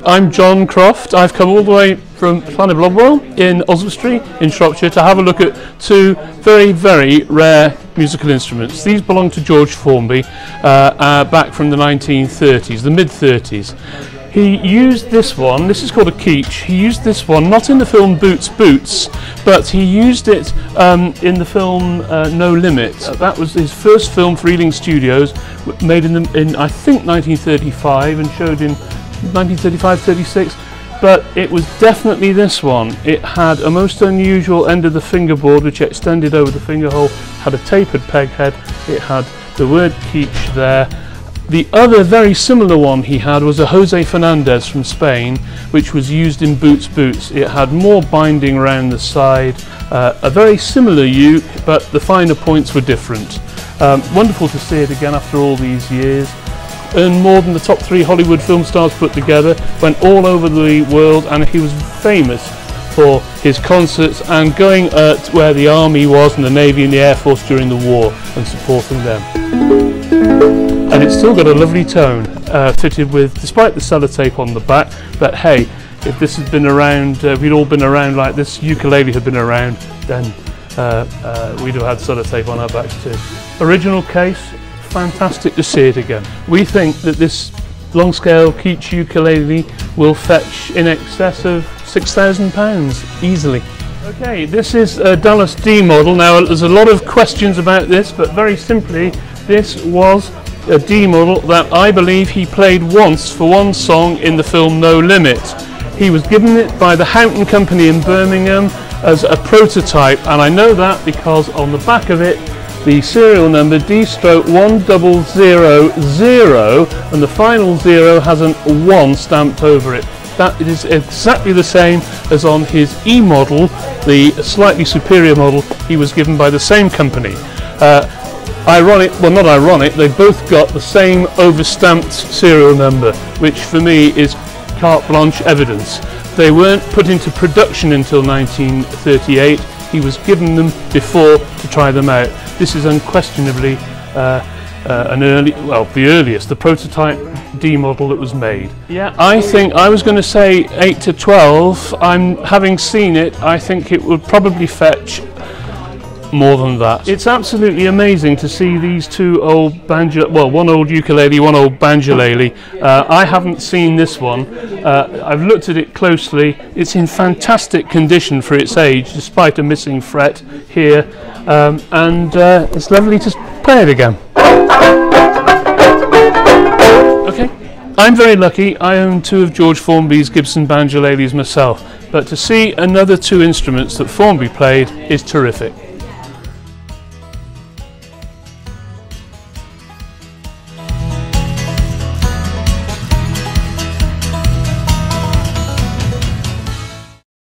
I'm John Croft. I've come all the way from Llanblobwell in Oswestry in Shropshire to have a look at two very, very rare musical instruments. These belong to George Formby back from the 1930s, the mid-30s. He used this one, this is called a keech. He used this one not in the film Boots Boots, but he used it in the film No Limit. That was his first film for Ealing Studios, made in I think 1935 and showed in 1935-36, but it was definitely this one. It had a most unusual end of the fingerboard which extended over the fingerhole, had a tapered peg head, it had the word keech there. The other very similar one he had was a Jose Fernandez from Spain, which was used in Boots Boots. It had more binding around the side, a very similar uke, but the finer points were different. Wonderful to see it again after all these years. Earned more than the top 3 Hollywood film stars put together, went all over the world, and he was famous for his concerts and going where the Army was and the Navy and the Air Force during the war and supporting them. And it's still got a lovely tone, fitted with, despite the sellotape on the back, but hey, if this had been around, we'd all been around like this ukulele had been around, then we'd have had sellotape on our backs too. Original case, fantastic to see it again. We think that this long scale keech ukulele will fetch in excess of £6,000 easily. Okay, this is a Dallas D model. Now there's a lot of questions about this, but very simply this was a D model that I believe he played once for one song in the film No Limit. He was given it by the Houghton Company in Birmingham as a prototype, and I know that because on the back of it the serial number D/1000 and the final 0 has an 1 stamped over it. That is exactly the same as on his E model, the slightly superior model he was given by the same company. Ironic, well not ironic, they both got the same overstamped serial number, which for me is carte blanche evidence. They weren't put into production until 1938. He was given them before to try them out. This is unquestionably an early, well, the earliest, the prototype D model that was made. Yeah, I think I was going to say 8 to 12. Having seen it, I think it would probably fetch more than that. It's absolutely amazing to see these two old banjo, well, one old ukulele, one old banjolele. I haven't seen this one. I've looked at it closely. It's in fantastic condition for its age, despite a missing fret here, and it's lovely to play it again. Okay, I'm very lucky. I own 2 of George Formby's Gibson banjoleles myself, but to see another 2 instruments that Formby played is terrific.